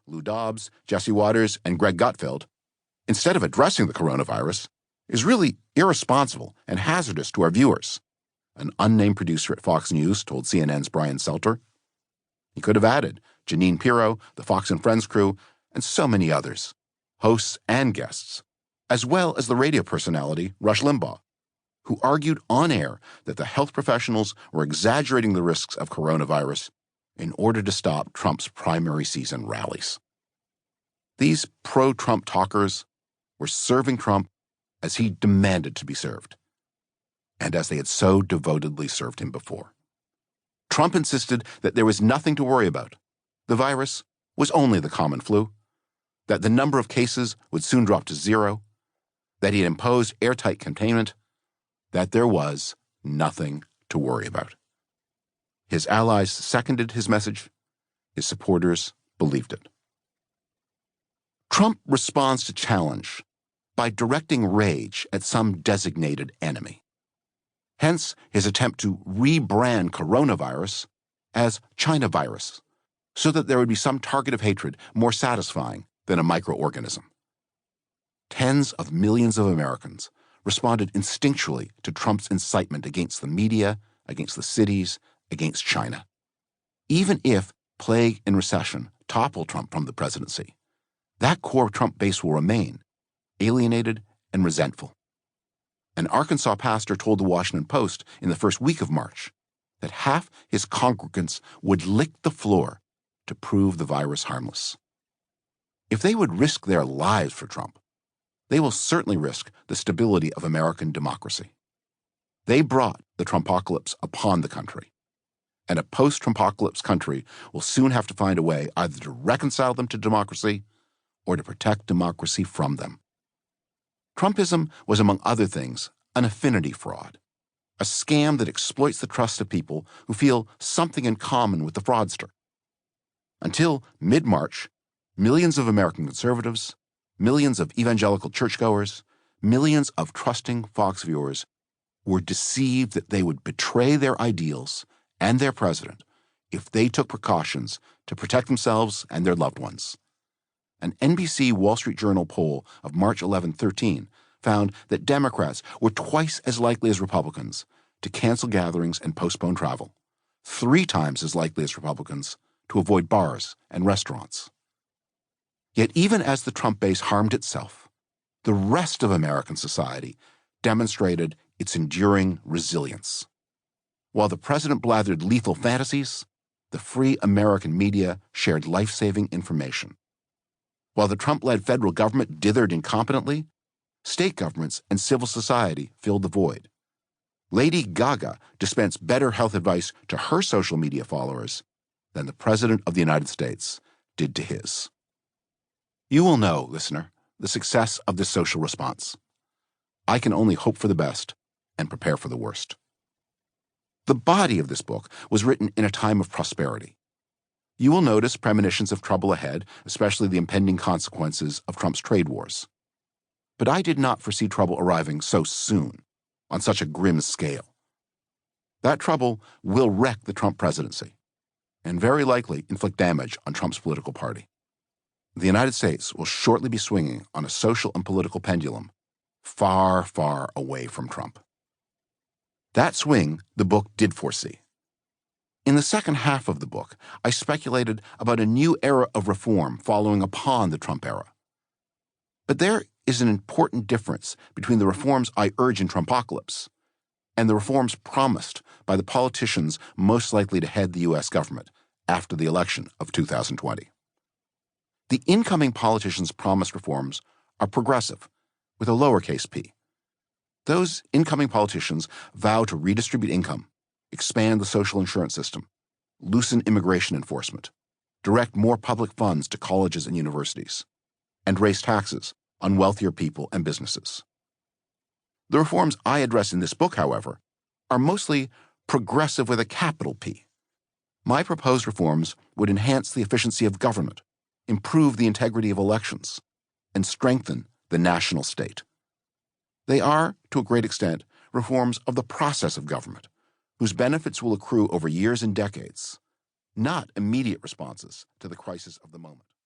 Lou Dobbs, Jesse Waters, and Greg Gutfeld, instead of addressing the coronavirus, is really irresponsible and hazardous to our viewers, an unnamed producer at Fox News told CNN's Brian Selter. He could have added Janine Pirro, the Fox and Friends crew, and so many others, hosts and guests, as well as the radio personality Rush Limbaugh, who argued on air that the health professionals were exaggerating the risks of coronavirus in order to stop Trump's primary season rallies. These pro-Trump talkers were serving Trump as he demanded to be served, and as they had so devotedly served him before. Trump insisted that there was nothing to worry about. The virus was only the common flu, that the number of cases would soon drop to zero, that he had imposed airtight containment, that there was nothing to worry about. His allies seconded his message. His supporters believed it. Trump responds to challenge by directing rage at some designated enemy. Hence his attempt to rebrand coronavirus as China virus, so that there would be some target of hatred more satisfying than a microorganism. Tens of millions of Americans responded instinctually to Trump's incitement against the media, against the cities, against China. Even if plague and recession topple Trump from the presidency, that core Trump base will remain alienated and resentful. An Arkansas pastor told the Washington Post in the first week of March that half his congregants would lick the floor to prove the virus harmless. If they would risk their lives for Trump, they will certainly risk the stability of American democracy. They brought the Trumpocalypse upon the country, and a post-Trumpocalypse country will soon have to find a way either to reconcile them to democracy or to protect democracy from them. Trumpism was, among other things, an affinity fraud, a scam that exploits the trust of people who feel something in common with the fraudster. Until mid-March, millions of American conservatives, millions of evangelical churchgoers, millions of trusting Fox viewers were deceived that they would betray their ideals and their president if they took precautions to protect themselves and their loved ones. An NBC Wall Street Journal poll of March 11-13 found that Democrats were twice as likely as Republicans to cancel gatherings and postpone travel, 3 times as likely as Republicans to avoid bars and restaurants. Yet even as the Trump base harmed itself, the rest of American society demonstrated its enduring resilience. While the president blathered lethal fantasies, the free American media shared life-saving information. While the Trump-led federal government dithered incompetently, state governments and civil society filled the void. Lady Gaga dispensed better health advice to her social media followers than the President of the United States did to his. You will know, listener, the success of this social response. I can only hope for the best and prepare for the worst. The body of this book was written in a time of prosperity. You will notice premonitions of trouble ahead, especially the impending consequences of Trump's trade wars. But I did not foresee trouble arriving so soon, on such a grim scale. That trouble will wreck the Trump presidency, and very likely inflict damage on Trump's political party. The United States will shortly be swinging on a social and political pendulum far, far away from Trump. That swing the book did foresee. In the second half of the book, I speculated about a new era of reform following upon the Trump era. But there is an important difference between the reforms I urge in Trumpocalypse and the reforms promised by the politicians most likely to head the U.S. government after the election of 2020. The incoming politicians' promised reforms are progressive, with a lowercase p. Those incoming politicians vow to redistribute income, expand the social insurance system, loosen immigration enforcement, direct more public funds to colleges and universities, and raise taxes on wealthier people and businesses. The reforms I address in this book, however, are mostly progressive with a capital P. My proposed reforms would enhance the efficiency of government, improve the integrity of elections, and strengthen the national state. They are, to a great extent, reforms of the process of government, whose benefits will accrue over years and decades, not immediate responses to the crisis of the moment.